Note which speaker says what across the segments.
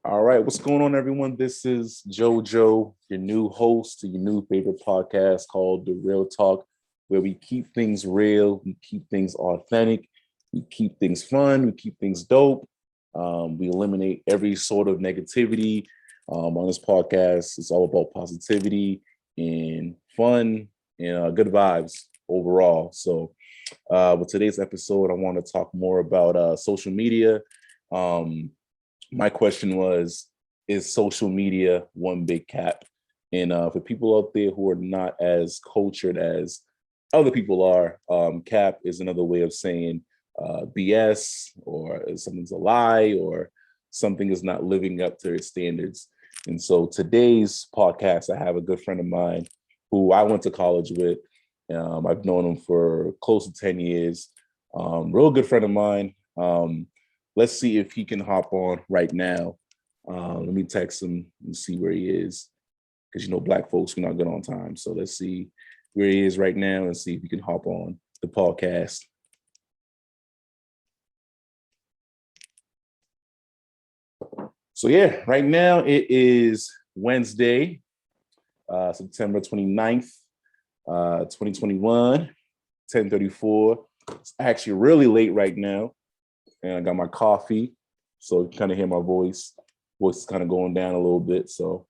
Speaker 1: All right, what's going on, everyone? This is Jojo, your new host to your new favorite podcast called The Real Talk, where we keep things real, we keep things authentic, we keep things fun, we keep things dope. We eliminate every sort of negativity on this podcast. It's all about positivity and fun and good vibes overall. So, with today's episode, I want to talk more about social media. My question was, is social media one big cap? And for people out there who are not as cultured as other people are, cap is another way of saying BS, or something's a lie, or something is not living up to its standards. And so today's podcast, I have a good friend of mine who I went to college with. I've known him for close to 10 years. Real good friend of mine. Let's see if he can hop on right now. Let me text him and see where he is. Because, Black folks, we're not good on time. So let's see where he is right now and see if he can hop on the podcast. So, yeah, right now it is Wednesday, September 29th, 2021, 10:34. It's actually really late right now. And I got my coffee, so you kind of hear my voice. Voice is kind of going down a little bit. So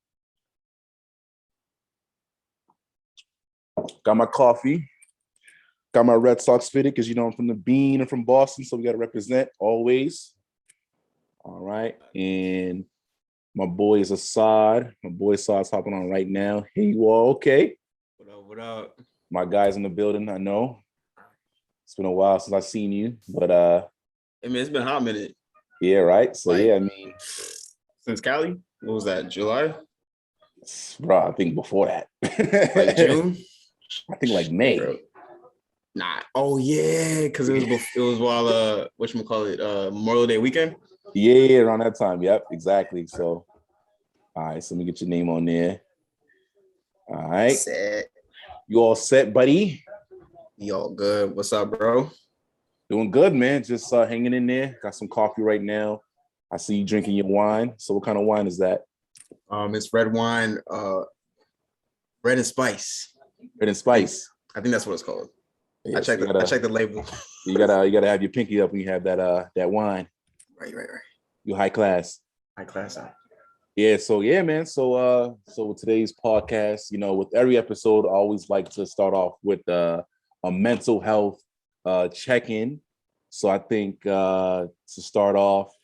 Speaker 1: got my coffee, got my Red Sox fitted because I'm from the Bean and from Boston, so we got to represent always. All right, and my boy is Asaad. My boy Asaad's hopping on right now. Hey, you all okay?
Speaker 2: What up? What up?
Speaker 1: My guy's in the building. I know it's been a while since I've seen you, but
Speaker 2: I mean, it's been a hot minute.
Speaker 1: Yeah, right. So yeah, I mean,
Speaker 2: since Cali, what was that? July?
Speaker 1: Bro, I think before that.
Speaker 2: Like June?
Speaker 1: I think like May.
Speaker 2: Bro. Nah. Oh yeah, because it was while Memorial Day weekend.
Speaker 1: Yeah, around that time. Yep, exactly. So, all right. So let me get your name on there. All right.
Speaker 2: Set.
Speaker 1: You all set, buddy?
Speaker 2: You all good? What's up, bro?
Speaker 1: Doing good, man. Just hanging in there. Got some coffee right now. I see you drinking your wine. So what kind of wine is that?
Speaker 2: It's red wine, red and spice.
Speaker 1: Red and spice.
Speaker 2: I think that's what it's called.
Speaker 1: Yeah,
Speaker 2: I checked the label.
Speaker 1: You gotta have your pinky up when you have that wine.
Speaker 2: Right.
Speaker 1: You high class.
Speaker 2: High class.
Speaker 1: Yeah, so yeah, man. So with today's podcast, with every episode, I always like to start off with a mental health check-in. So I think to start off,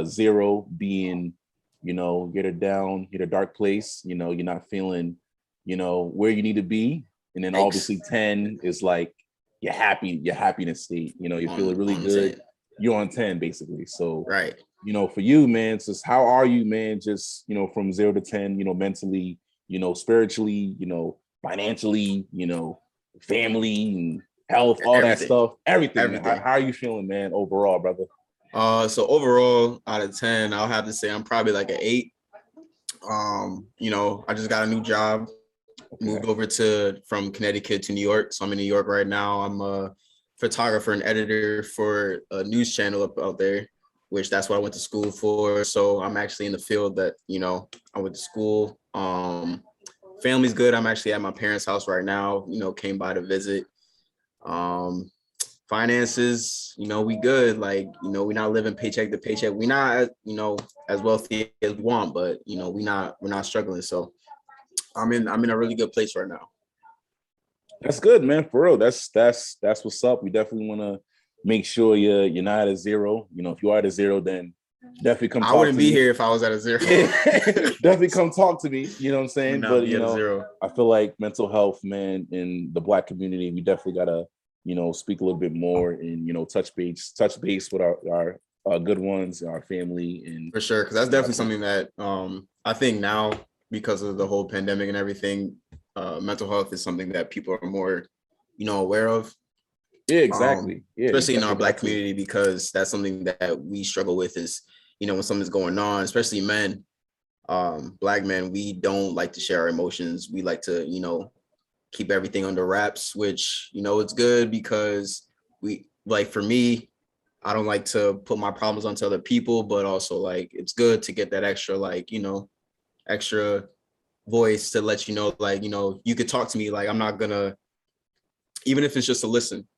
Speaker 1: zero being, you're down, you're a dark place, you're not feeling, where you need to be. And then obviously 10 is like your happiness state, you're feeling really good. 10. You're on 10 basically. So
Speaker 2: right.
Speaker 1: For you, man, just how are you, man? Just, from 0 to 10, mentally, spiritually, financially, family and health, all that stuff, everything. How are you feeling, man, overall, brother?
Speaker 2: So overall, out of 10, I'll have to say I'm probably like an 8. I just got a new job, moved over from Connecticut to New York. So I'm in New York right now. I'm a photographer and editor for a news channel out there, which that's what I went to school for. So I'm actually in the field that, I went to school. Family's good. I'm actually at my parents' house right now, came by to visit. Finances, we good. Like, we're not living paycheck to paycheck. We're not, as wealthy as we want, but we're not struggling. So I'm in a really good place right now.
Speaker 1: That's good, man. For real. That's what's up. We definitely want to make sure you're not at a 0. If you are at a 0, then definitely come talk to me.
Speaker 2: I wouldn't be here if I was at a 0.
Speaker 1: Definitely come talk to me. You know what I'm saying? But
Speaker 2: zero.
Speaker 1: I feel like mental health, man, in the Black community, we definitely gotta, speak a little bit more and touch base with our good ones, our family, and
Speaker 2: for sure, because that's definitely something that I think now, because of the whole pandemic and everything, mental health is something that people are more, aware of.
Speaker 1: Yeah, exactly.
Speaker 2: Especially in our Black community, because that's something that we struggle with is, when something's going on, especially men, Black men, we don't like to share our emotions. We like to, keep everything under wraps, which, it's good because we, like, for me, I don't like to put my problems onto other people, but also like it's good to get that extra, like, you know, extra voice to let you know, like, you know, you could talk to me. Like, I'm not gonna, even if it's just a listen,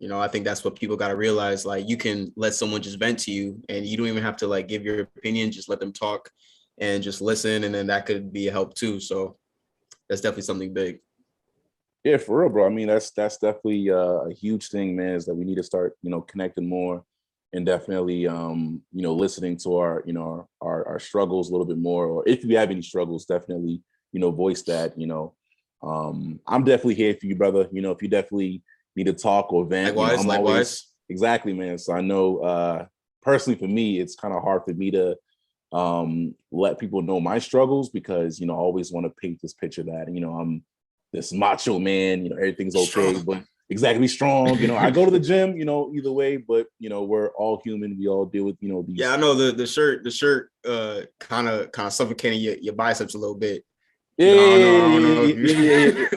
Speaker 2: you know, I think that's what people got to realize. Like, you can let someone just vent to you and you don't even have to like give your opinion, just let them talk and just listen. And then that could be a help too. So that's definitely something big.
Speaker 1: Yeah, for real, bro. I mean, that's definitely a huge thing, man, is that we need to start, connecting more and definitely, listening to our, our struggles a little bit more, or if you have any struggles, definitely, voice that, I'm definitely here for you, brother. If you definitely need to talk or vent,
Speaker 2: Likewise,
Speaker 1: I'm
Speaker 2: likewise.
Speaker 1: always exactly, man. So I know, personally for me, it's kind of hard for me to let people know my struggles because, I always want to paint this picture that, I'm this macho man, everything's okay, strong. But exactly strong. I go to the gym, either way, but we're all human. We all deal with, these.
Speaker 2: Yeah, I know the shirt kind of suffocating your biceps a little bit.
Speaker 1: Yeah,
Speaker 2: I don't know if you,
Speaker 1: yeah.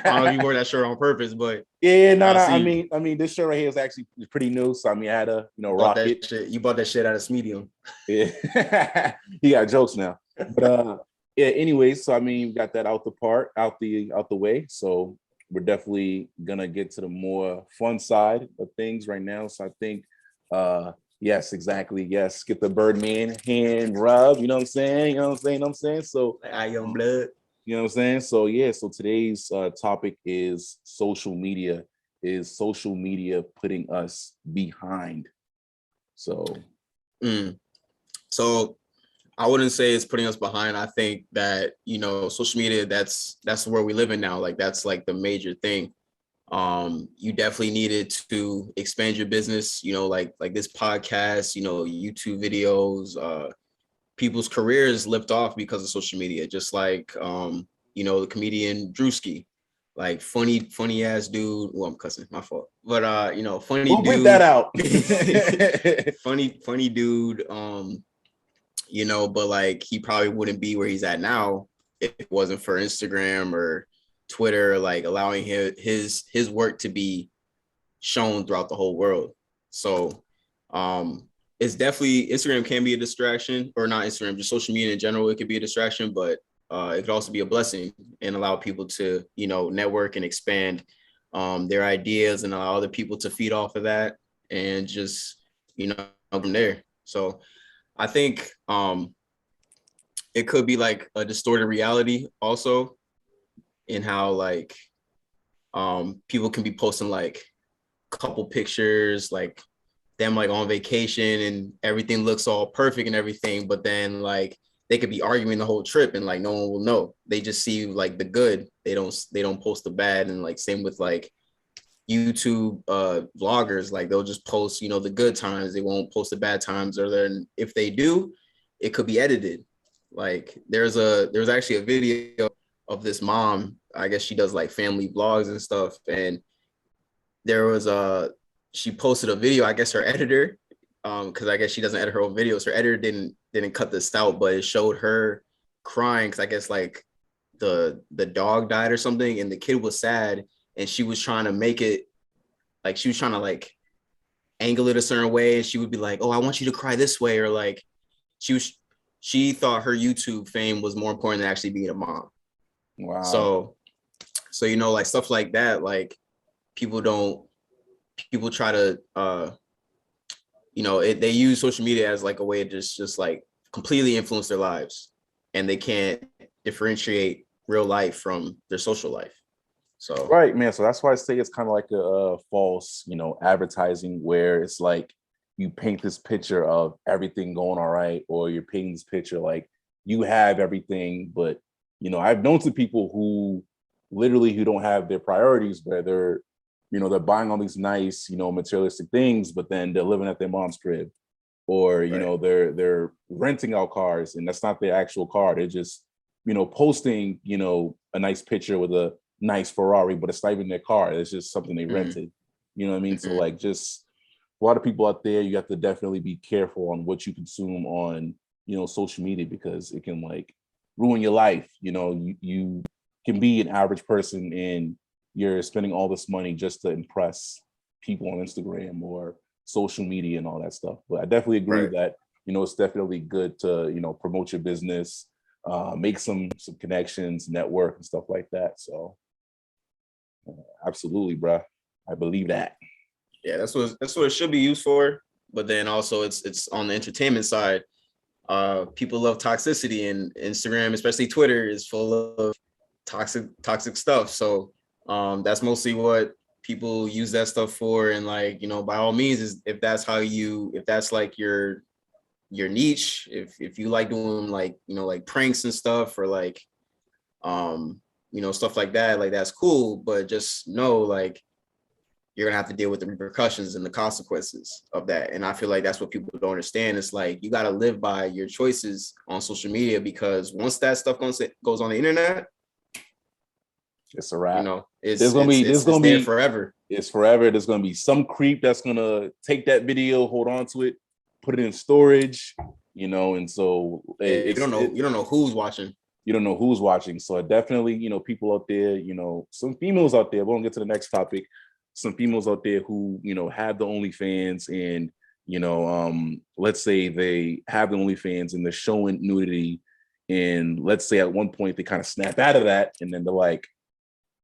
Speaker 2: I don't know if you wore that shirt on purpose, but
Speaker 1: no. I mean, this shirt right here is actually pretty new, so I mean, I had to, rock it.
Speaker 2: Shit. You bought that shit out of Smedium.
Speaker 1: Yeah, he got jokes now, but yeah. Anyway, so I mean, we got that out the way. So we're definitely gonna get to the more fun side of things right now. So I think, yes, exactly. Yes, get the Birdman hand rub. You know what I'm saying? So
Speaker 2: like young blood.
Speaker 1: You know what I'm saying? So yeah. So today's topic is social media. Is social media putting us behind? So.
Speaker 2: So I wouldn't say it's putting us behind. I think that, social media, that's where we live in now. Like, that's like the major thing. You definitely needed to expand your business, like this podcast, YouTube videos, people's careers lift off because of social media. Just like, the comedian Drewski, like funny ass dude. Well, I'm cussing, my fault. But, funny
Speaker 1: we'll
Speaker 2: dude.
Speaker 1: That out.
Speaker 2: funny dude. But like he probably wouldn't be where he's at now if it wasn't for Instagram or Twitter, like allowing his work to be shown throughout the whole world. So it's definitely, Instagram can be a distraction, or not Instagram, just social media in general. It could be a distraction, but it could also be a blessing and allow people to, network and expand their ideas and allow other people to feed off of that and just, from there. So I think it could be like a distorted reality also, in how like people can be posting like couple pictures, like them like on vacation and everything looks all perfect and everything, but then like they could be arguing the whole trip and like no one will know. They just see like the good. They don't post the bad. And like same with like YouTube vloggers, like they'll just post, the good times. They won't post the bad times, or then if they do, it could be edited. Like there's actually a video of this mom. I guess she does like family vlogs and stuff, and there was she posted a video. I guess her editor, because I guess she doesn't edit her own videos. Her editor didn't cut this out, but it showed her crying because I guess like the dog died or something, and the kid was sad, and she was trying to make it like she was trying to like angle it a certain way, and she would be like, "Oh, I want you to cry this way," or like she thought her YouTube fame was more important than actually being a mom.
Speaker 1: Wow.
Speaker 2: So like stuff like that, like people try to they use social media as like a way to just like completely influence their lives, and they can't differentiate real life from their social life. So
Speaker 1: right, man. So that's why I say it's kind of like a false, advertising, where it's like you paint this picture of everything going all right, or you're painting this picture like you have everything. But I've known some people who literally who don't have their priorities, where they're they're buying all these nice materialistic things, but then they're living at their mom's crib, or right. They're renting out cars, and that's not their actual car. They're just posting a nice picture with a nice Ferrari, but it's not even their car. It's just something they rented. You know what I mean? So like, just a lot of people out there, you have to definitely be careful on what you consume on, social media, because it can like ruin your life. You can be an average person and you're spending all this money just to impress people on Instagram or social media and all that stuff. But I definitely agree
Speaker 2: Right.
Speaker 1: that, it's definitely good to, promote your business, make some connections, network and stuff like that. So absolutely, bro. I believe that.
Speaker 2: Yeah, that's what it should be used for. But then also it's on the entertainment side. People love toxicity, and Instagram, especially Twitter, is full of toxic stuff. So that's mostly what people use that stuff for. And like, by all means, is if that's like your niche, if you like doing like, like pranks and stuff, or like stuff like that, like that's cool. But just know, like, you're gonna have to deal with the repercussions and the consequences of that. And I feel like that's what people don't understand. It's like you gotta live by your choices on social media, because once that stuff goes on the internet,
Speaker 1: it's a wrap.
Speaker 2: It's there forever.
Speaker 1: It's forever. There's gonna be some creep that's gonna take that video, hold on to it, put it in storage, and so
Speaker 2: you don't know who's watching.
Speaker 1: You don't know who's watching. So definitely, people out there, some females out there, we'll get to the next topic. Some females out there who, have the OnlyFans, and, let's say they have the OnlyFans and they're showing nudity. And let's say at one point they kind of snap out of that. And then they're like,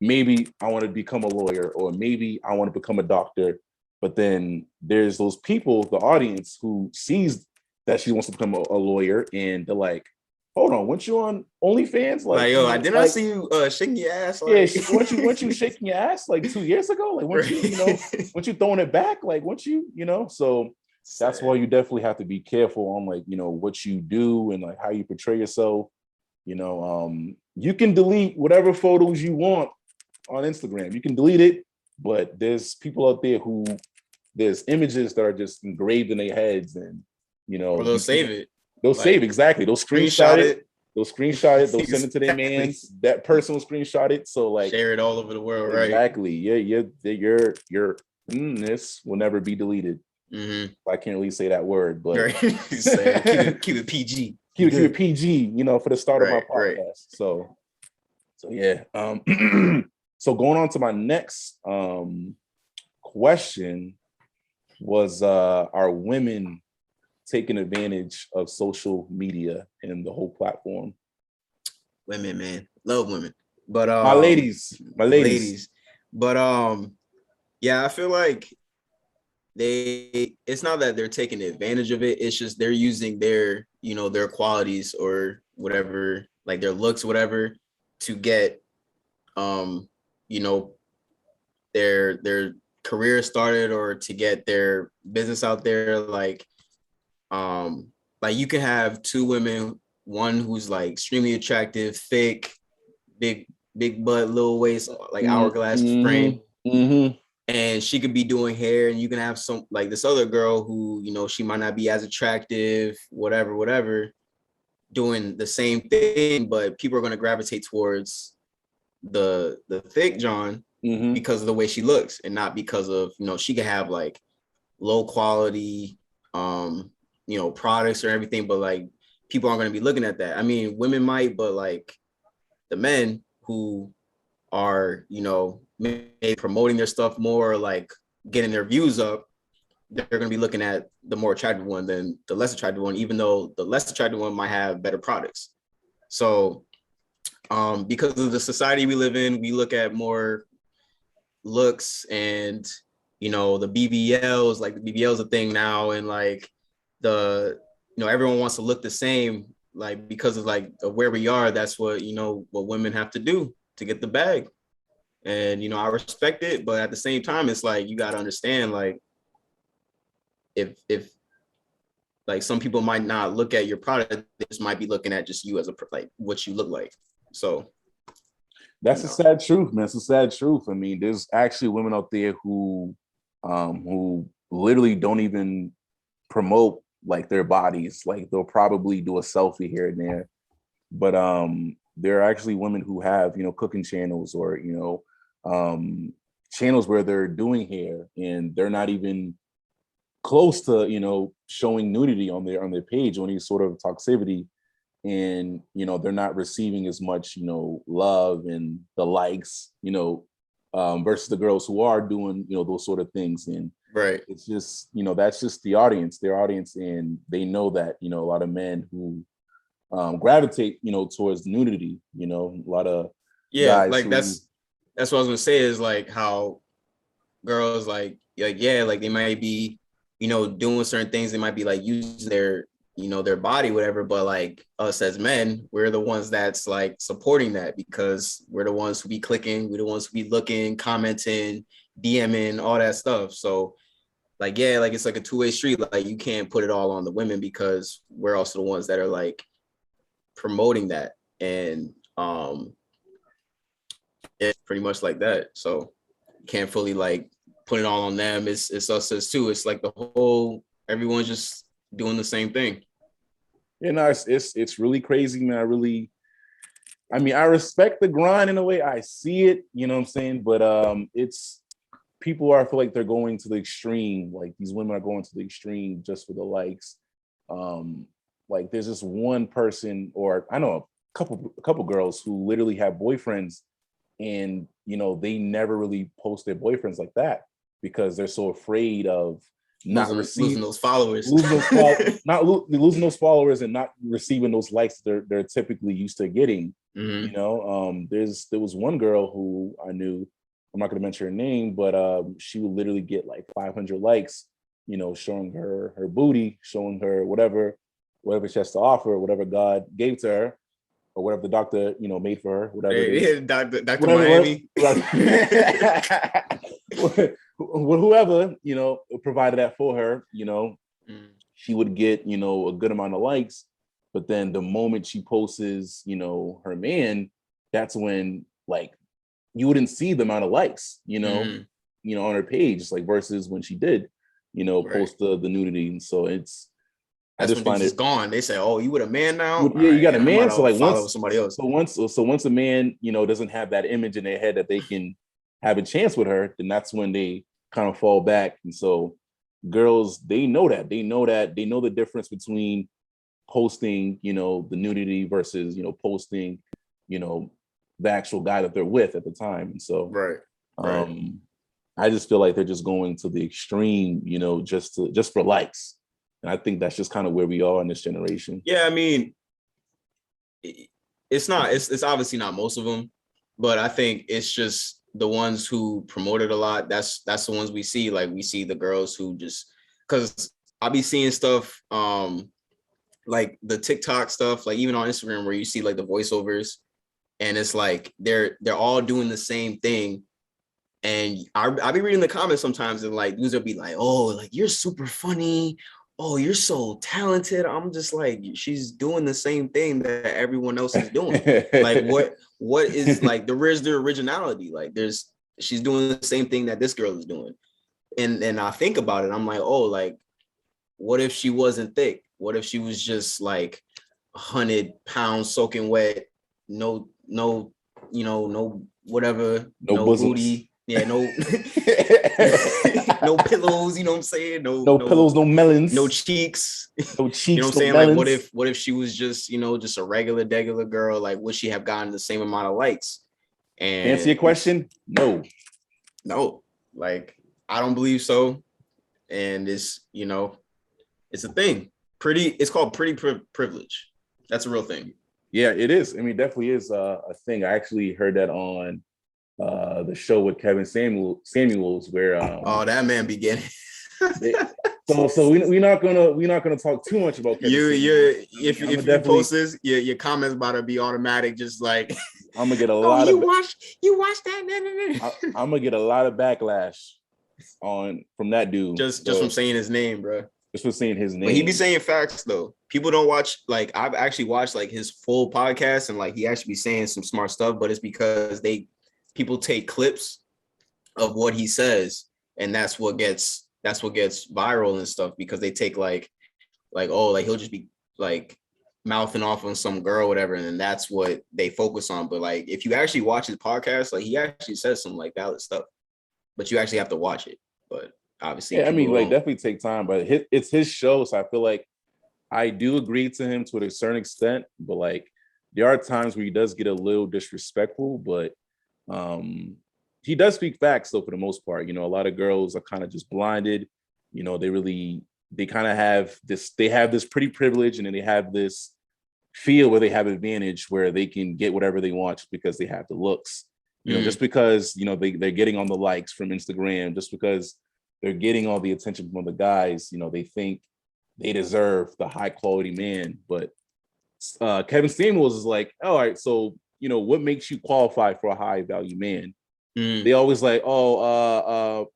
Speaker 1: maybe I want to become a lawyer, or maybe I want to become a doctor. But then there's those people, the audience, who sees that she wants to become a lawyer, and they're like, hold on, weren't you on OnlyFans?
Speaker 2: Like yo, I didn't see you shaking your ass. Like,
Speaker 1: yeah, weren't you shaking your ass like 2 years ago? Like, weren't you, weren't you throwing it back? Like, weren't you, So that's why you definitely have to be careful on like, what you do and like how you portray yourself. You can delete whatever photos you want on Instagram. You can delete it, but there's people out there who there's images that are just engraved in their heads, and
Speaker 2: or they'll save it.
Speaker 1: They'll save, exactly. They'll screenshot it. They'll send it to their mans. That person will screenshot it. So like
Speaker 2: share it all over the world, right?
Speaker 1: Exactly. Yeah, your this will never be deleted.
Speaker 2: Mm-hmm.
Speaker 1: I can't really say that word, but
Speaker 2: right. keep it PG.
Speaker 1: Keep it PG, for the start of my podcast.
Speaker 2: Right.
Speaker 1: So yeah. So going on to my next question was, are women taking advantage of social media and the whole platform?
Speaker 2: Women, man, love women, but
Speaker 1: my ladies,
Speaker 2: but yeah, I feel like it's not that they're taking advantage of it, it's just they're using their their qualities or whatever, like their looks, whatever, to get their career started, or to get their business out there. Like you can have two women, one who's like extremely attractive, thick, big butt, little waist, like hourglass frame, and she could be doing hair, and you can have some like this other girl who she might not be as attractive, whatever, doing the same thing, but people are going to gravitate towards the thick John because of the way she looks, and not because of she could have like low quality products or everything, but like people aren't going to be looking at that. I mean, women might, but like the men who are maybe promoting their stuff more, like getting their views up, they're going to be looking at the more attractive one than the less attractive one, even though the less attractive one might have better products. So because of the society we live in, we look at more looks, and the BBLs, like the BBL's a thing now, and like everyone wants to look the same, like because of like where we are. That's what what women have to do to get the bag, and I respect it, but at the same time, it's like you got to understand, like if like some people might not look at your product, they just might be looking at just you as like what you look like. So
Speaker 1: that's a sad truth, man. It's a sad truth. I mean, there's actually women out there who literally don't even promote like their bodies. Like they'll probably do a selfie here and there, but there are actually women who have cooking channels, or channels where they're doing hair, and they're not even close to showing nudity on their page or any sort of toxicity, and they're not receiving as much love and the likes versus the girls who are doing those sort of things. And
Speaker 2: Right.
Speaker 1: It's just, that's just their audience, and they know that, a lot of men who gravitate, towards nudity, a lot of
Speaker 2: Yeah,
Speaker 1: guys
Speaker 2: like
Speaker 1: who,
Speaker 2: that's what I was gonna say is like how girls like yeah, like they might be, doing certain things. They might be like using their, their body, whatever. But like us as men, we're the ones that's like supporting that because we're the ones who be clicking, we're the ones who be looking, commenting, DMing, all that stuff. So like, yeah, like it's like a two-way street. Like you can't put it all on the women because we're also the ones that are like promoting that. And it's pretty much like that. So you can't fully like put it all on them. It's us as too. It's like the whole everyone's just doing the same thing.
Speaker 1: it's really crazy, man. I respect the grind in a way. I see it, you know what I'm saying? But it's people I feel like they're going to the extreme. Like these women are going to the extreme just for the likes. Like there's just one person, or I know a couple girls who literally have boyfriends, and they never really post their boyfriends like that because they're so afraid of
Speaker 2: losing those followers,
Speaker 1: losing those followers and not receiving those likes they're typically used to getting.
Speaker 2: Mm-hmm.
Speaker 1: There was one girl who I knew, I'm not going to mention her name, but she would literally get like 500 likes, showing her booty, showing her whatever she has to offer, whatever God gave to her, or whatever the doctor, made for her, whatever it is.
Speaker 2: Dr. Miami.
Speaker 1: Whoever, provided that for her, she would get, a good amount of likes. But then the moment she posts, her man, that's when like you wouldn't see the amount of likes, on her page, like versus when she did, post the nudity. And so
Speaker 2: that's when it's gone. They say, "Oh, you with a man now?
Speaker 1: Yeah, you got a man." So like
Speaker 2: follow somebody else.
Speaker 1: So once a man, doesn't have that image in their head that they can have a chance with her, then that's when they kind of fall back. And so girls, they know the difference between posting, the nudity versus, posting, the actual guy that they're with at the time. And so,
Speaker 2: right.
Speaker 1: I just feel like they're just going to the extreme, just for likes. And I think that's just kind of where we are in this generation.
Speaker 2: Yeah, I mean, it's obviously not most of them, but I think it's just the ones who promote it a lot. That's the ones we see. Like we see the girls who just, because I'll be seeing stuff, like the TikTok stuff, like even on Instagram where you see like the voiceovers, and it's like they're all doing the same thing. And I'll be reading the comments sometimes, and like dudes will be like, "Oh, like you're super funny. Oh, you're so talented." I'm just like, she's doing the same thing that everyone else is doing. Like what is like where's the originality? Like she's doing the same thing that this girl is doing. And I think about it, I'm like, oh, like what if she wasn't thick? What if she was just like 100 pounds soaking wet, no whatever, no booty. Yeah, no no pillows, you know what I'm saying?
Speaker 1: No pillows, no melons,
Speaker 2: no cheeks.
Speaker 1: No cheeks,
Speaker 2: you know what I'm saying?
Speaker 1: Melons.
Speaker 2: Like what if she was just, just a regular girl? Like would she have gotten the same amount of likes? And
Speaker 1: answer your question, no.
Speaker 2: Like I don't believe so. And it's it's a thing. It's called pretty privilege. That's a real thing.
Speaker 1: Yeah, it is. I mean, it definitely is a thing. I actually heard that on the show with Kevin Samuels, where
Speaker 2: oh, that man be getting.
Speaker 1: so we're not gonna talk too much about Kevin
Speaker 2: if you post this, your comments about to be automatic, just like
Speaker 1: I'm gonna get a lot
Speaker 2: you watched that.
Speaker 1: I'm gonna get a lot of backlash from that dude
Speaker 2: just from saying his name, bro.
Speaker 1: Just for saying his name.
Speaker 2: But he be saying facts though. People don't watch, like I've actually watched like his full podcast, and like he actually be saying some smart stuff, but it's because people take clips of what he says, and that's what gets viral and stuff, because they take like oh, like he'll just be like mouthing off on some girl, whatever, and then that's what they focus on. But like if you actually watch his podcast, like he actually says some like valid stuff, but you actually have to watch it. But obviously,
Speaker 1: yeah, I mean, like definitely take time, but it's his show, so I feel like I do agree to him to a certain extent, but like there are times where he does get a little disrespectful, but he does speak facts though for the most part. A lot of girls are kind of just blinded. They kind of have this pretty privilege, and then they have this feel where they have advantage where they can get whatever they want just because they have the looks. Just because they're getting on the likes from Instagram, just because they're getting all the attention from the guys, they think they deserve the high quality man. But Kevin Samuels is like, all right, so what makes you qualify for a high value man? They always like, I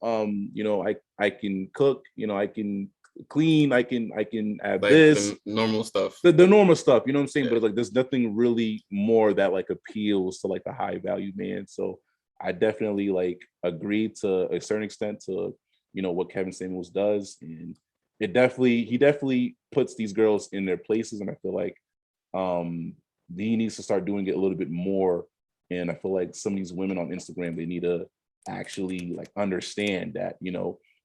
Speaker 1: can cook, I can clean, I can have like this
Speaker 2: the normal stuff,
Speaker 1: the normal stuff, you know what I'm saying? Yeah. But it's like there's nothing really more that like appeals to like the high value man. So I definitely like agree to a certain extent to what Kevin Samuels does, and he definitely puts these girls in their places, and I feel like he needs to start doing it a little bit more. And I feel like some of these women on Instagram, they need to actually like understand that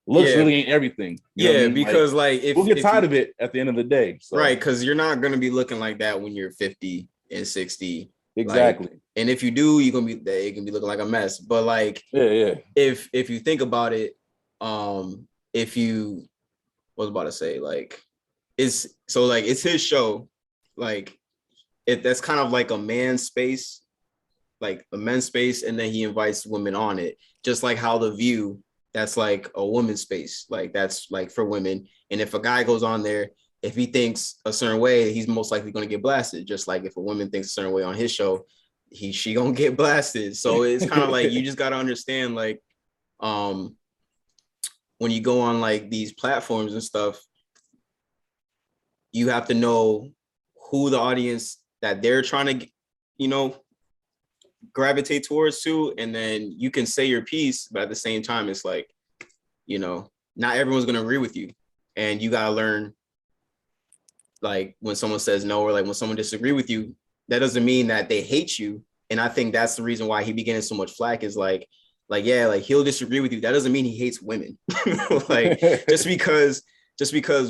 Speaker 1: looks really ain't everything.
Speaker 2: Because if
Speaker 1: we'll get tired of it at the end of the day. So.
Speaker 2: Right, because you're not gonna be looking like that when you're 50 and 60.
Speaker 1: Exactly.
Speaker 2: And if you do, it can be looking like a mess. But like, if you think about it, if you what was about to say, like, it's his show, like that's kind of like a man's space. Like a men's space, and then he invites women on it, just like how The View, that's like a woman's space, like that's like for women. And if a guy goes on there, if he thinks a certain way, he's most likely going to get blasted. Just like if a woman thinks a certain way on his show, she gonna get blasted. So it's kind of like you just got to understand, like, when you go on like these platforms and stuff, you have to know who the audience that they're trying to, gravitate towards too, and then you can say your piece, but at the same time it's like, not everyone's going to agree with you, and you got to learn, like, when someone says no, or like when someone disagree with you, that doesn't mean that they hate you. And I think that's the reason why he be getting so much flack, is like he'll disagree with you, that doesn't mean he hates women. Like just because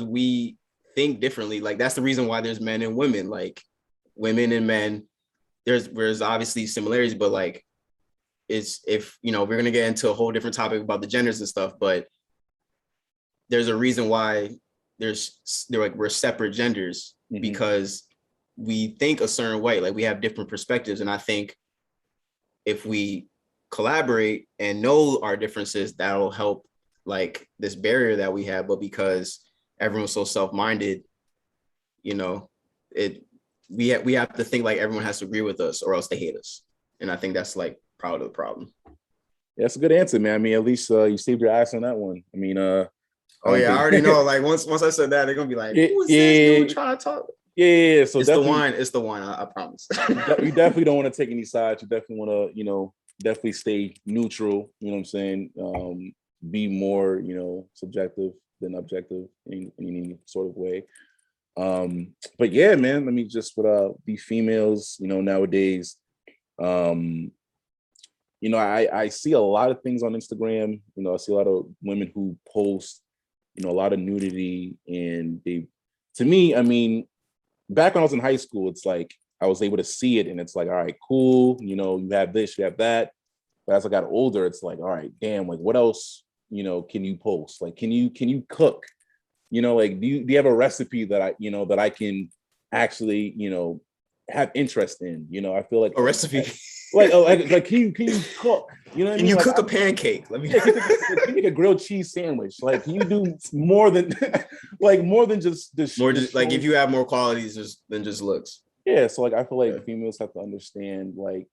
Speaker 2: we think differently, like that's the reason why there's men and women, like women and men. There's obviously similarities, but like we're gonna get into a whole different topic about the genders and stuff, but there's a reason why we're separate genders, because we think a certain way, like we have different perspectives. And I think if we collaborate and know our differences, that'll help like this barrier that we have. But because everyone's so self-minded, we have to think like everyone has to agree with us or else they hate us. And I think that's like part of the problem.
Speaker 1: Yeah, that's a good answer, man. I mean, at least you saved your ass on that one. I mean, I
Speaker 2: already know. Like once I said that, they're gonna be like, who is this dude trying to talk?
Speaker 1: Yeah. So
Speaker 2: it's the wine. I promise.
Speaker 1: You definitely don't want to take any sides. You definitely want to, definitely stay neutral. You know what I'm saying? Be more, subjective than objective in any sort of way. But yeah, man, let me just with these females, nowadays, I see a lot of things on Instagram. I see a lot of women who post, a lot of nudity, and to me, I mean, back when I was in high school, it's like I was able to see it, and it's like, all right, cool, you have this, you have that. But as I got older, it's like, all right, damn, like what else, can you post? Like, can you cook? Like, do you have a recipe that I can actually, have interest in? I feel like
Speaker 2: a recipe.
Speaker 1: Like can you cook? You know what I mean?
Speaker 2: You
Speaker 1: like,
Speaker 2: cook a pancake. Let me
Speaker 1: can you make a grilled cheese sandwich. Like, can you do more than just this?
Speaker 2: More just like if you have more qualities than just looks.
Speaker 1: Yeah. So like I feel like females have to understand, like,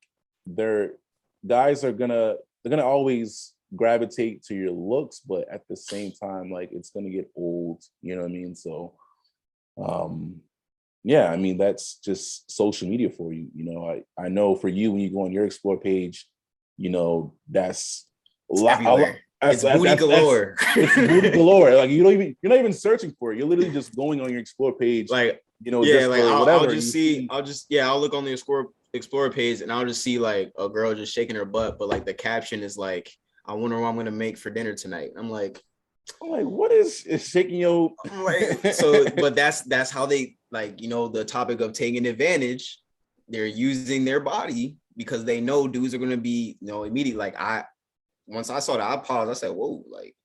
Speaker 1: guys are gonna always gravitate to your looks, but at the same time, like, it's gonna get old, you know what I mean? So yeah, I mean, that's just social media for you. I know for you, when you go on your explore page, that's a lot.
Speaker 2: It's booty galore.
Speaker 1: It's booty galore. Like, you're not even searching for it. You're literally just going on your explore page. Like,
Speaker 2: I'll look on the explore page, and I'll just see like a girl just shaking her butt, but like the caption is like, I wonder what I'm gonna make for dinner tonight. I'm like,
Speaker 1: what is shaking your?
Speaker 2: I'm like, so, but that's how they, like, the topic of taking advantage. They're using their body because they know dudes are gonna be, immediately like, once I saw that, I paused. I said, "Whoa, like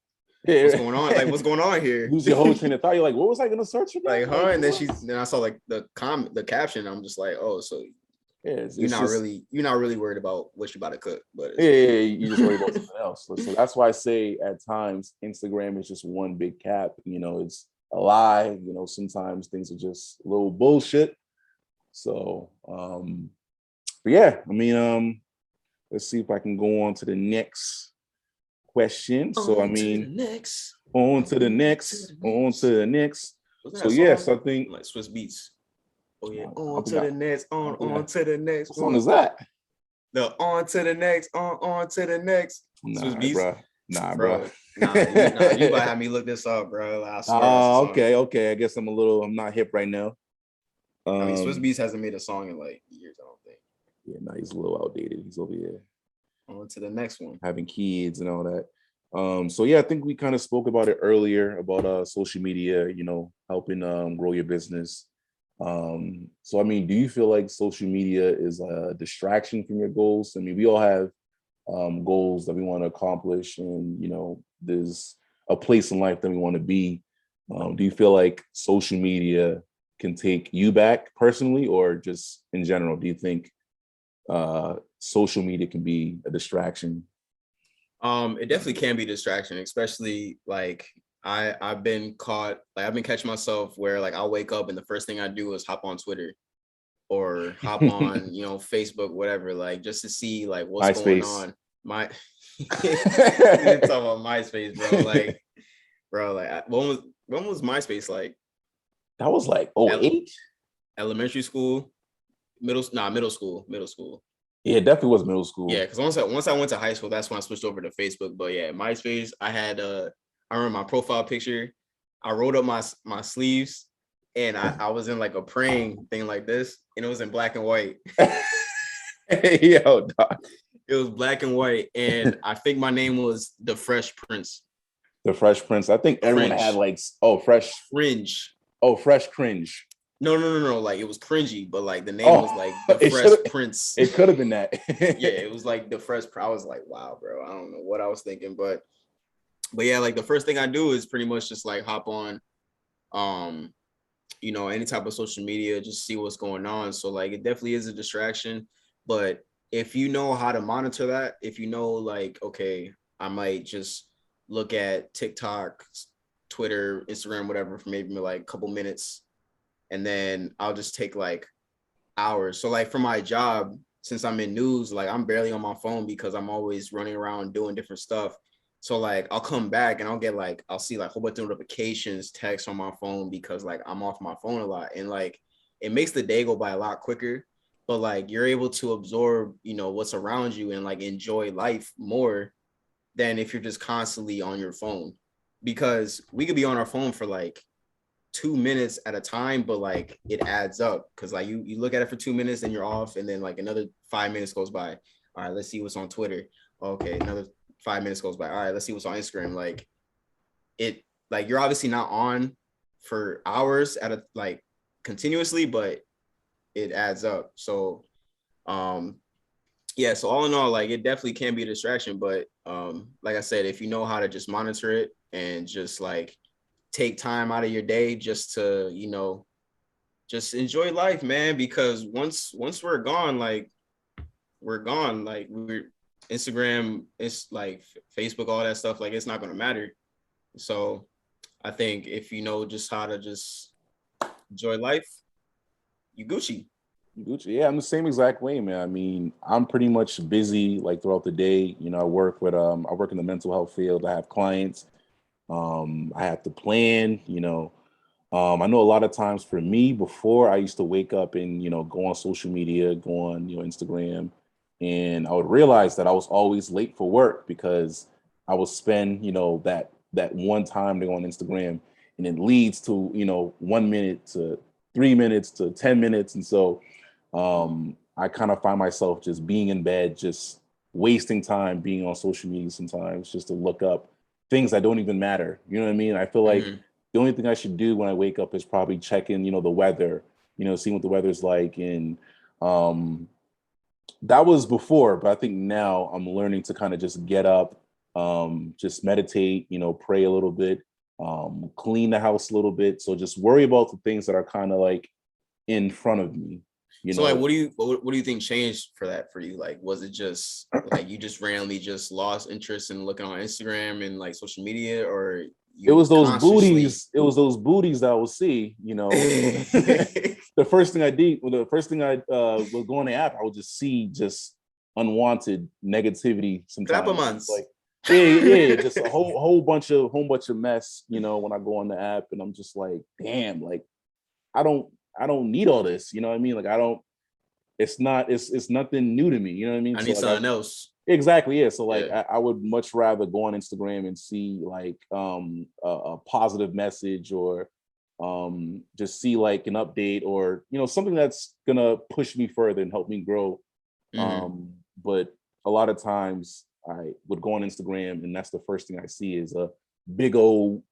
Speaker 1: Yeah.
Speaker 2: what's going on? Like what's going on here?"
Speaker 1: Lose your whole train of thought. You're like, what was I gonna search for?
Speaker 2: Like, huh? And then I saw like the caption. I'm just like, oh, so
Speaker 1: Yeah,
Speaker 2: you're not really worried about what you're about to cook, but
Speaker 1: yeah, you just worry about something else. So that's why I say at times Instagram is just one big cap. You know, it's a lie. You know, sometimes things are just a little bullshit. So, but yeah, I mean, let's see if I can go on to the next question. So, I mean, on to the next. So, yes, I think
Speaker 2: like Swiss Beats. Oh yeah,
Speaker 1: on
Speaker 2: to the next.
Speaker 1: What song is that?
Speaker 2: The on to the next, on to the next.
Speaker 1: Swiss Beats. Bro.
Speaker 2: Nah, you about to have me look this up, bro. I swear.
Speaker 1: Okay. I guess I'm not hip right now.
Speaker 2: I mean, Swiss Beats hasn't made a song in like years, I don't think.
Speaker 1: Yeah, no, he's a little outdated. He's over here.
Speaker 2: On to the next one.
Speaker 1: Having kids and all that. So yeah, I think we kind of spoke about it earlier about social media, you know, helping grow your business. So I mean, do you feel like social media is a distraction from your goals? I mean, we all have goals that we want to accomplish, and you know, there's a place in life that we want to be. Do you feel like social media can take you back personally, or just in general? Do you think social media can be a distraction?
Speaker 2: It definitely can be a distraction, especially like I've been catching myself where like I'll wake up and the first thing I do is hop on Twitter or hop on, you know, Facebook, whatever, like just to see like what's going on. You're talking about MySpace, bro. Like when was MySpace like?
Speaker 1: That was like 08?
Speaker 2: Elementary school, middle school.
Speaker 1: Yeah, it definitely was middle school.
Speaker 2: Yeah, because once I went to high school, that's when I switched over to Facebook. But yeah, MySpace, I had I remember my profile picture. I rolled up my sleeves, and I was in like a praying thing like this, and it was in black and white.
Speaker 1: Yo, dog.
Speaker 2: It was black and white, and I think my name was the Fresh Prince.
Speaker 1: The Fresh Prince. I think everyone had like Fresh
Speaker 2: Cringe.
Speaker 1: Oh, Fresh Cringe.
Speaker 2: No. Like it was cringy, but like the name was like the Fresh Prince.
Speaker 1: It could have been that.
Speaker 2: Yeah, it was like the Fresh. I was like, wow, bro. I don't know what I was thinking, but yeah, like the first thing I do is pretty much just like hop on, you know, any type of social media, just see what's going on. So like it definitely is a distraction, but if you know how to monitor that, if you know like, okay, I might just look at TikTok, Twitter, Instagram, whatever, for maybe like a couple minutes, and then I'll just take like hours. So like for my job, since I'm in news, like I'm barely on my phone because I'm always running around doing different stuff. So like I'll come back and I'll see like a whole bunch of notifications, texts on my phone because like I'm off my phone a lot, and like it makes the day go by a lot quicker. But like you're able to absorb, you know, what's around you and like enjoy life more than if you're just constantly on your phone. Because we could be on our phone for like 2 minutes at a time, but like it adds up because like you look at it for 2 minutes and you're off, and then like another 5 minutes goes by. All right, let's see what's on Twitter. Okay, another 5 minutes goes by. All right, let's see what's on Instagram. Like it, like you're obviously not on for hours at a like continuously, but it adds up. So yeah, so all in all, like it definitely can be a distraction, but like I said, if you know how to just monitor it and just like take time out of your day just to, you know, just enjoy life, man, because once we're gone, like we're gone. Like we're Instagram, it's like Facebook, all that stuff, like it's not gonna matter. So I think if you know just how to just enjoy life, you Gucci.
Speaker 1: Yeah, I'm the same exact way, man. I mean, I'm pretty much busy like throughout the day. You know, I work in the mental health field. I have clients. I have to plan, you know. I know a lot of times for me before I used to wake up and, you know, go on social media, go on, you know, Instagram, and I would realize that I was always late for work because I would spend, you know, that one time to go on Instagram, and it leads to, you know, 1 minute to 3 minutes to 10 minutes. And so I kind of find myself just being in bed, just wasting time being on social media sometimes just to look up things that don't even matter. You know what I mean? I feel like the only thing I should do when I wake up is probably check in, you know, the weather, you know, seeing what the weather's like. And that was before, but I think now I'm learning to kind of just get up, just meditate, pray a little bit, clean the house a little bit. So just worry about the things that are kind of like in front of me.
Speaker 2: So like, what do you think changed for that for you? Like, was it just like you just randomly just lost interest in looking on Instagram and like social media, or
Speaker 1: it was those booties? It was those booties that I would see. The first thing I did, was go on the app, I would just see just unwanted negativity. Sometimes like just a whole bunch of mess. When I go on the app, and I'm just like, damn, like I don't need all this. You know what I mean? Like it's nothing new to me. You know what I mean?
Speaker 2: I need something else.
Speaker 1: Exactly. Yeah. So like I would much rather go on Instagram and see like a positive message, or just see like an update, or something that's gonna push me further and help me grow. But a lot of times I would go on Instagram, and that's the first thing I see is a big old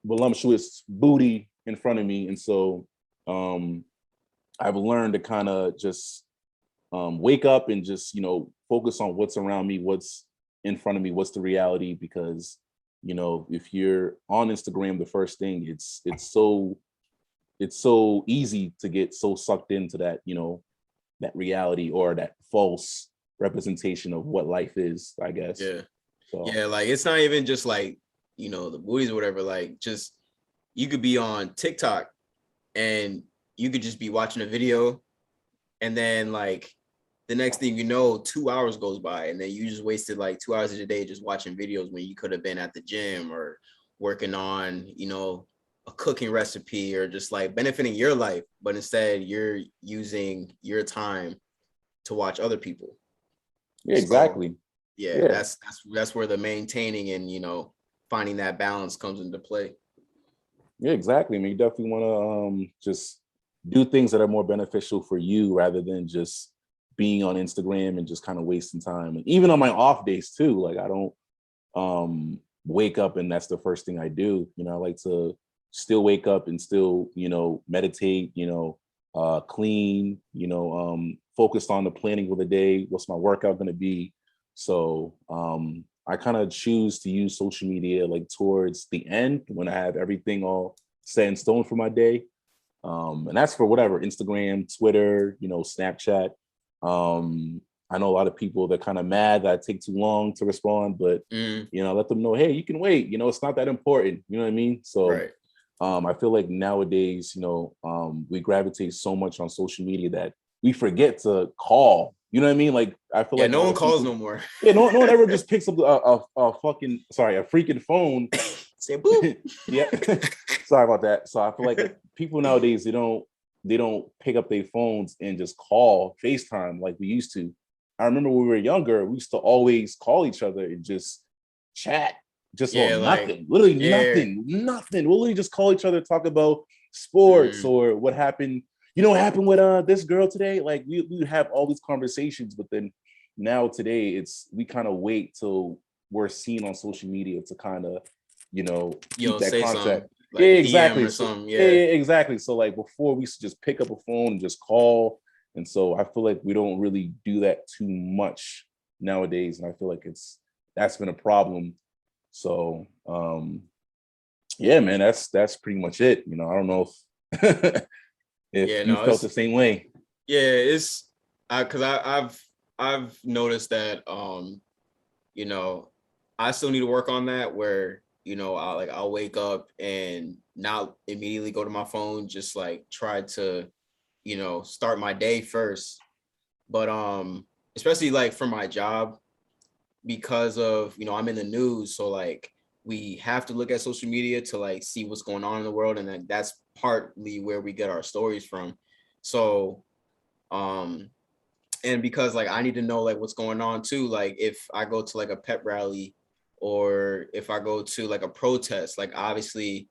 Speaker 1: voluptuous booty in front of me. And so I've learned to kind of just wake up and just focus on what's around me, what's in front of me, what's the reality. Because if you're on Instagram, the first thing, it's so easy to get so sucked into that that reality, or that false representation of what life is, I guess.
Speaker 2: Yeah, like it's not even just like the booties or whatever. Like, just you could be on TikTok and you could just be watching a video, and then like the next thing you know, 2 hours goes by, and then you just wasted like 2 hours of your day just watching videos when you could have been at the gym or working on a cooking recipe, or just like benefiting your life. But instead you're using your time to watch other people.
Speaker 1: Yeah, exactly.
Speaker 2: So, that's where the maintaining and finding that balance comes into play.
Speaker 1: Yeah, exactly. I mean, you definitely want to just do things that are more beneficial for you, rather than just being on Instagram and just kind of wasting time. And even on my off days too, like I don't wake up and that's the first thing I do. I like to still wake up and still meditate, clean, focused on the planning of the day. What's my workout going to be? So I kind of choose to use social media like towards the end, when I have everything all set in stone for my day. And that's for whatever, Instagram, Twitter, Snapchat. I know a lot of people, they're kind of mad that I take too long to respond, but let them know, hey, you can wait. It's not that important. You know what I mean? So
Speaker 2: right.
Speaker 1: I feel like nowadays, we gravitate so much on social media that we forget to call. You know what I mean? Like I feel like
Speaker 2: no one calls no more.
Speaker 1: Yeah, no one ever just picks up a freaking phone.
Speaker 2: Say boop.
Speaker 1: Yeah. Sorry about that. So I feel like people nowadays, they don't pick up their phones and just call, FaceTime like we used to. I remember when we were younger, we used to always call each other and just chat. Just nothing, literally nothing. We'll literally just call each other, talk about sports or what happened. What happened with this girl today? Like we would have all these conversations, but then now today we kind of wait till we're seen on social media to kind of keep that contact.
Speaker 2: Like
Speaker 1: exactly.
Speaker 2: Exactly.
Speaker 1: So like before, we used to just pick up a phone and just call, and so I feel like we don't really do that too much nowadays, and I feel like that's been a problem. So man, that's pretty much it. I don't know if you felt the same way.
Speaker 2: Yeah, it's because I've noticed that I still need to work on that, where I'll wake up and not immediately go to my phone, just like try to start my day first. But especially like for my job, because of I'm in the news, so like we have to look at social media to like see what's going on in the world, and then that's partly where we get our stories from. So and because like I need to know like what's going on too, like if I go to like a pep rally, or if I go to like a protest, like obviously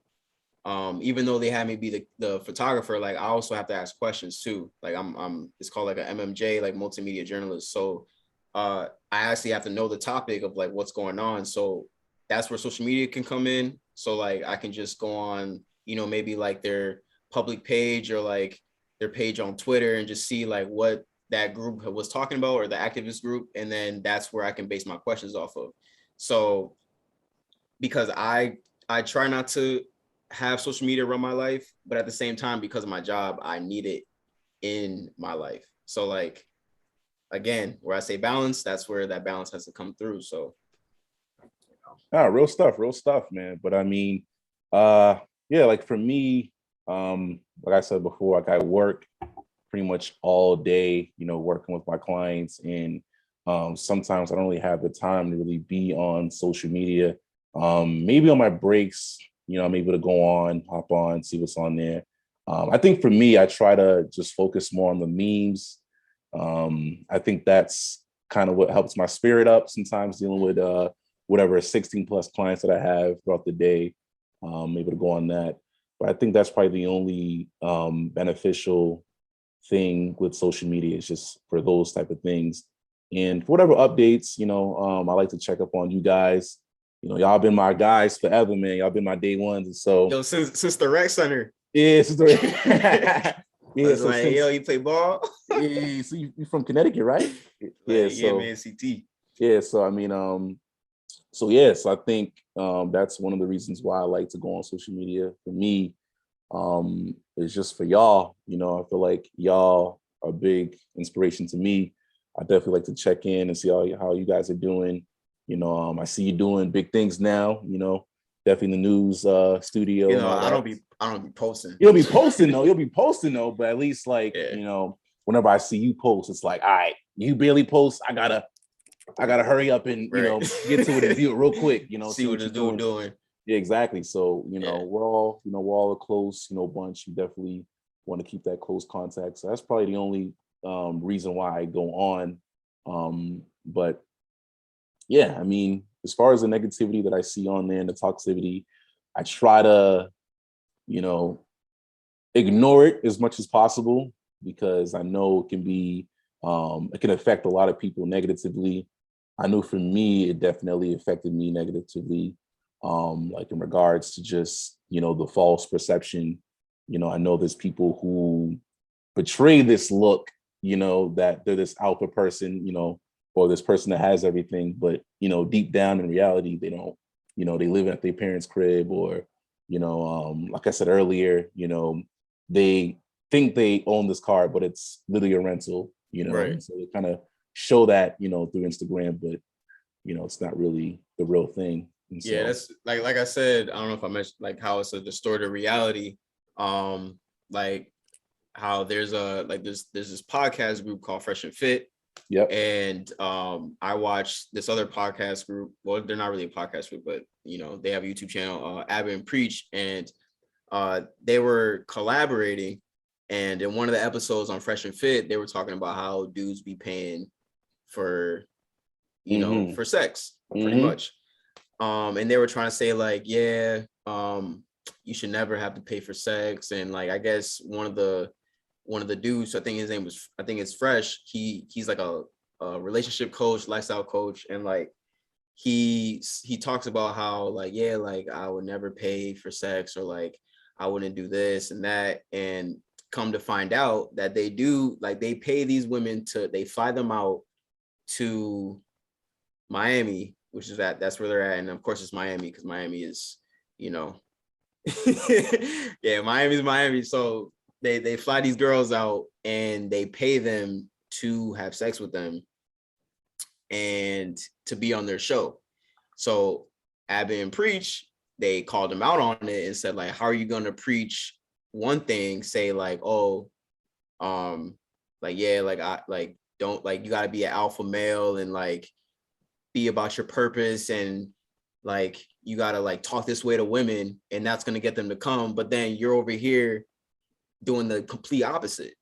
Speaker 2: even though they had me be the photographer, like I also have to ask questions too. Like I'm it's called like a MMJ, like multimedia journalist. So I actually have to know the topic of like what's going on. So that's where social media can come in. So like I can just go on, maybe like their public page or like their page on Twitter and just see like what that group was talking about, or the activist group. And then that's where I can base my questions off of. So because I try not to have social media run my life, but at the same time, because of my job, I need it in my life. So like, again, where I say balance, that's where that balance has to come through. So
Speaker 1: real stuff, man. But I mean, yeah, like for me, like I said before, like I work pretty much all day, working with my clients, and sometimes I don't really have the time to really be on social media. Maybe on my breaks, I'm able to go on, hop on, see what's on there. I think for me, I try to just focus more on the memes. I think that's kind of what helps my spirit up sometimes, dealing with whatever 16 plus clients that I have throughout the day. Able to go on that. But I think that's probably the only beneficial thing with social media, is just for those type of things. And for whatever updates, I like to check up on you guys. Y'all been my guys forever, man. Y'all been my day ones. And so
Speaker 2: yo, since the rec center.
Speaker 1: Yeah, since
Speaker 2: yeah, so like, yo, you play ball?
Speaker 1: Yeah, so you from Connecticut, right? Yeah,
Speaker 2: like,
Speaker 1: so
Speaker 2: yeah, man, CT.
Speaker 1: Yeah, so I mean, so I think that's one of the reasons why I like to go on social media. For me, it's just for y'all. I feel like y'all are a big inspiration to me. I definitely like to check in and see how you guys are doing. I see you doing big things now. Definitely in the news studio.
Speaker 2: I don't be posting.
Speaker 1: You'll be posting though. But at least like whenever I see you post, it's like, all right, you barely post. I gotta hurry up and get to it and do it real quick.
Speaker 2: See what the dude doing.
Speaker 1: Yeah, exactly. So we're all a close bunch. You definitely want to keep that close contact. So that's probably the only reason why I go on. But yeah, I mean, as far as the negativity that I see on there and the toxicity, I try to ignore it as much as possible, because I know it can affect a lot of people negatively. I know for me, it definitely affected me negatively, like in regards to just, the false perception. I know there's people who portray this look, that they're this alpha person, or this person that has everything, but, deep down in reality, they don't, they live at their parents' crib, or, like I said earlier, they think they own this car, but it's literally a rental,
Speaker 2: Right.
Speaker 1: So they kind of show that, through Instagram, but, it's not really the real thing. And
Speaker 2: yeah, that's like I said, I don't know if I mentioned like how it's a distorted reality. Like how there's this podcast group called Fresh and Fit.
Speaker 1: Yep.
Speaker 2: And I watched this other podcast group. Well, they're not really a podcast group, but they have a YouTube channel, Abba and Preach, and they were collaborating. And in one of the episodes on Fresh and Fit, they were talking about how dudes be paying for, for sex, pretty much. And they were trying to say like, yeah, you should never have to pay for sex. And like, I guess one of the dudes, I think his name was, I think it's Fresh. He's like a relationship coach, lifestyle coach. And like, he talks about how like, yeah, like I would never pay for sex, or like, I wouldn't do this and that. And come to find out that they do, like they pay these women they fly them out to Miami, which is that's where they're at. And of course it's Miami, because Miami is, yeah, Miami's Miami. So they fly these girls out and they pay them to have sex with them and to be on their show. So Abba and Preach, they called him out on it and said like, how are you going to preach one thing, say like, oh, like, yeah, like I like don't like, you got to be an alpha male and like be about your purpose, and like you got to like talk this way to women and that's going to get them to come, but then you're over here doing the complete opposite.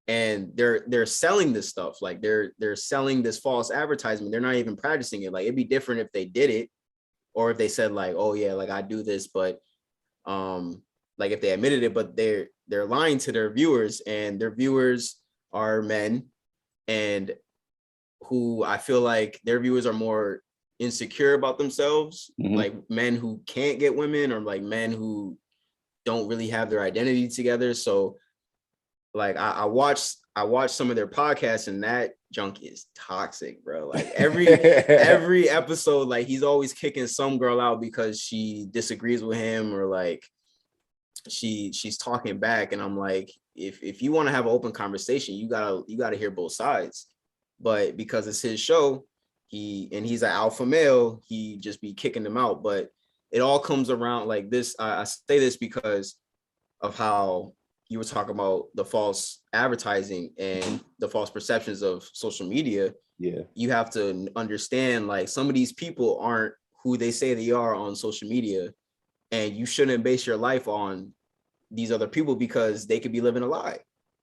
Speaker 2: And they're selling this stuff, like they're selling this false advertisement. They're not even practicing it. Like it'd be different if they did it, or if they said like, oh yeah, like I do this, but like if they admitted it, but they're lying to their viewers, and their viewers are men, and who I feel like their viewers are more insecure about themselves, like men who can't get women, or like men who don't really have their identity together. So like I watched some of their podcasts, and that junk is toxic, bro. Like every episode, like he's always kicking some girl out because she disagrees with him, or like she's talking back. And I'm like, if you want to have an open conversation, you gotta hear both sides. But because it's his show, he's an alpha male, he just be kicking them out. But it all comes around like this. I say this because of how you were talking about the false advertising and the false perceptions of social media.
Speaker 1: Yeah.
Speaker 2: You have to understand, like, some of these people aren't who they say they are on social media, and you shouldn't base your life on these other people because they could be living a lie.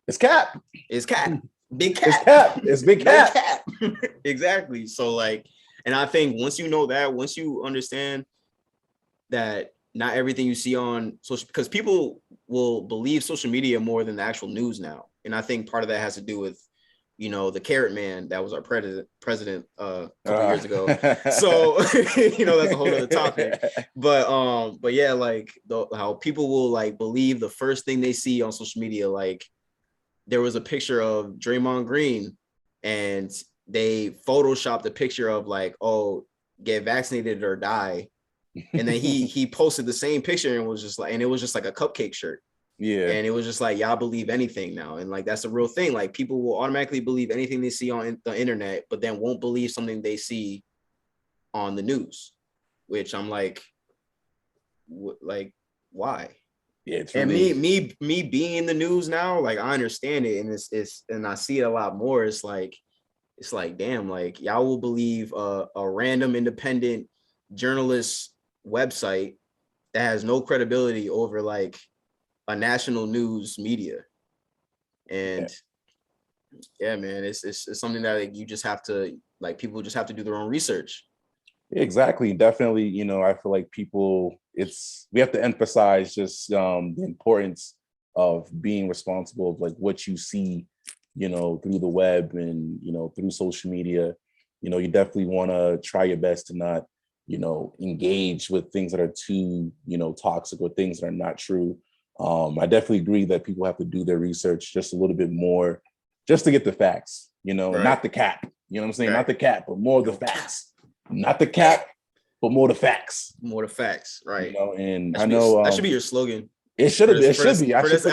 Speaker 1: It's cap.
Speaker 2: It's cap. Big cap.
Speaker 1: It's cap. It's big cap.
Speaker 2: Big cap. Exactly. So like, and I think once you know that, once you understand that not everything you see on social, because people will believe social media more than the actual news now. And I think part of that has to do with, you know, the carrot man that was our president a couple years ago. So, you know, that's a whole other topic. But yeah, like how people will like believe the first thing they see on social media. Like there was a picture of Draymond Green, and they photoshopped a picture of like, oh, get vaccinated or die. And then he posted the same picture and was just like, and it was just like a cupcake shirt.
Speaker 1: Yeah.
Speaker 2: And it was just like, y'all believe anything now. And like, that's a real thing. Like people will automatically believe anything they see on the internet, but then won't believe something they see on the news, which I'm like why? Yeah. It's really... And me being in the news now, like I understand it. And it's and I see it a lot more. It's like, damn, like y'all will believe a random independent journalist website that has no credibility over like a national news media. And yeah, man, it's something that like, you just have to, like, people just have to do their own research.
Speaker 1: Exactly. Definitely. You know, I feel like we have to emphasize just the importance of being responsible of like what you see, you know, through the web and, you know, through social media. You know, you definitely want to try your best to not, you know, engage with things that are too, you know, toxic or things that are not true. I definitely agree that people have to do their research just a little bit more, just to get the facts, you know, right. Not the cap, you know what I'm saying? Right. Not the cap, but more the facts. Not the cap, but more the facts.
Speaker 2: More the facts, right?
Speaker 1: You know, and
Speaker 2: I know that should be your slogan.
Speaker 1: It should be. It should be.
Speaker 2: For this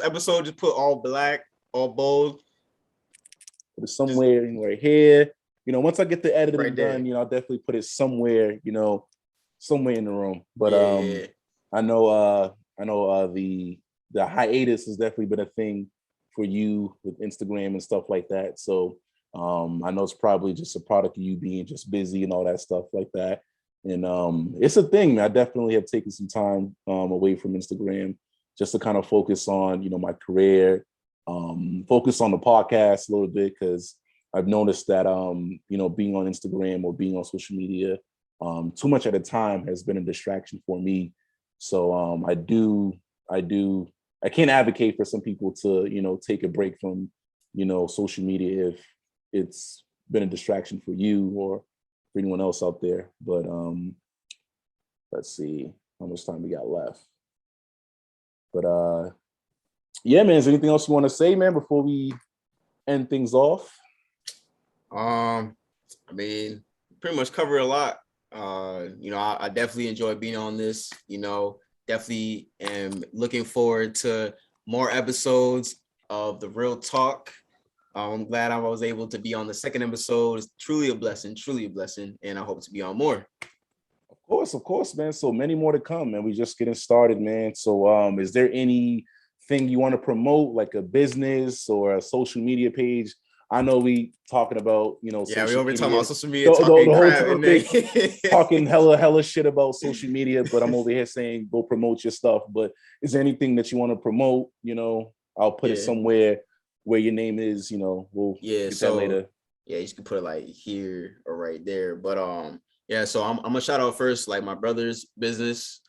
Speaker 2: episode, just put all black, all bold.
Speaker 1: Put it somewhere right here. You know, once I get the editing right done, you know, I'll definitely put it somewhere, you know, somewhere in the room. But I know the hiatus has definitely been a thing for you with Instagram and stuff like that. So I know it's probably just a product of you being just busy and all that stuff like that. And it's a thing. I definitely have taken some time away from Instagram just to kind of focus on, you know, my career, focus on the podcast a little bit, because I've noticed that, you know, being on Instagram or being on social media too much at a time has been a distraction for me. So I can't advocate for some people to, you know, take a break from, you know, social media if it's been a distraction for you or for anyone else out there. But let's see how much time we got left. But yeah, man, is there anything else you want to say, man, before we end things off?
Speaker 2: I mean, pretty much cover a lot. You know, I definitely enjoy being on this, you know, definitely am looking forward to more episodes of The Real Talk. I'm glad I was able to be on the second episode. It's truly a blessing, and I hope to be on more.
Speaker 1: Of course, man. So many more to come, man. We're just getting started, man. So is there anything you want to promote, like a business or a social media page? I know we talking about, you know,
Speaker 2: yeah, we over talking about social media,
Speaker 1: talking hella shit about social media, but I'm over here saying go promote your stuff. But is there anything that you want to promote? You know, I'll put it somewhere where your name is, you know, we'll get that later.
Speaker 2: Yeah, you can put it like here or right there. But yeah, so I'm gonna shout out first, like my brother's business.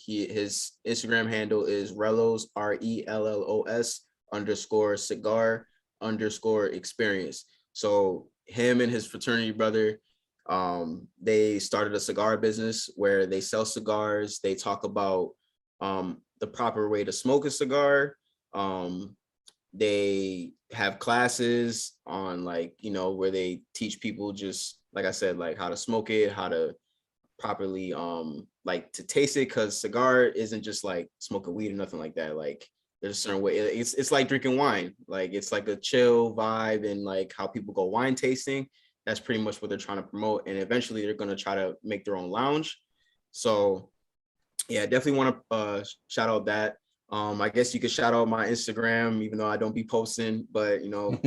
Speaker 2: His Instagram handle is Rellos, RELLOS_cigar_experience. So him and his fraternity brother, they started a cigar business where they sell cigars. They talk about the proper way to smoke a cigar, they have classes on like, you know, where they teach people just like I said, like how to smoke it, how to properly like to taste it, because cigar isn't just like smoking weed or nothing like that. Like there's a certain way, it's like drinking wine, like it's like a chill vibe, and like how people go wine tasting, that's pretty much what they're trying to promote. And eventually they're going to try to make their own lounge. So yeah, definitely want to shout out that. I guess you could shout out my Instagram, even though I don't be posting, but you know,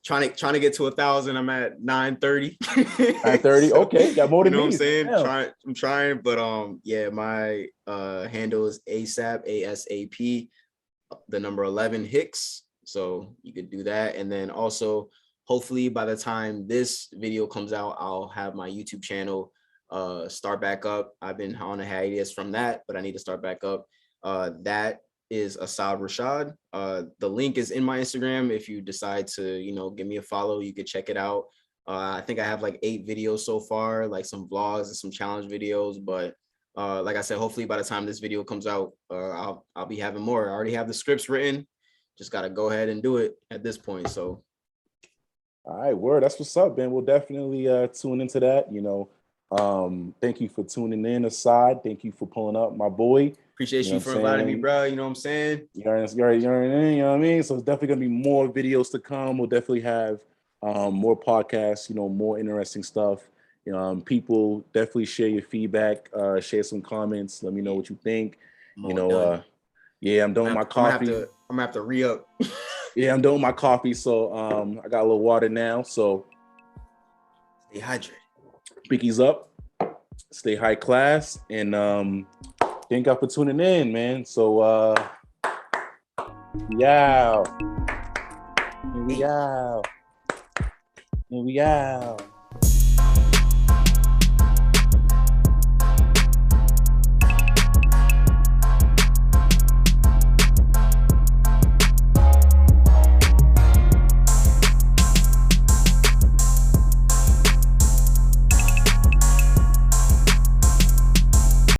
Speaker 2: trying to get to 1,000. I'm at 930.
Speaker 1: 930. So, okay, got more than
Speaker 2: you know
Speaker 1: me.
Speaker 2: What I'm saying? Yeah. I'm trying, but yeah, my handle is ASAP, ASAP, the number 11 Hicks. So you could do that, and then also hopefully by the time this video comes out, I'll have my YouTube channel start back up. I've been on a hiatus from that, but I need to start back up. That is Asaad Rashad. The link is in my Instagram. If you decide to, you know, give me a follow, you could check it out. I think I have like 8 videos so far, like some vlogs and some challenge videos. But like I said, hopefully by the time this video comes out, I'll be having more. I already have the scripts written. Just got to go ahead and do it at this point. So.
Speaker 1: All right, word. That's what's up, man. We'll definitely tune into that. You know, thank you for tuning in, Asaad. Thank you for pulling up, my boy.
Speaker 2: Appreciate you for inviting me, bro. You know what I'm saying?
Speaker 1: You know what I mean? So it's definitely gonna be more videos to come. We'll definitely have more podcasts, you know, more interesting stuff. You know, people definitely share your feedback, share some comments. Let me know what you think. You know, yeah, I'm done with my coffee.
Speaker 2: I'm gonna have to re-up.
Speaker 1: Yeah, I'm done with my coffee. So I got a little water now. So
Speaker 2: stay hydrated.
Speaker 1: Pinkies up, stay high class, and thank y'all for tuning in, man. So yeah. Here we out.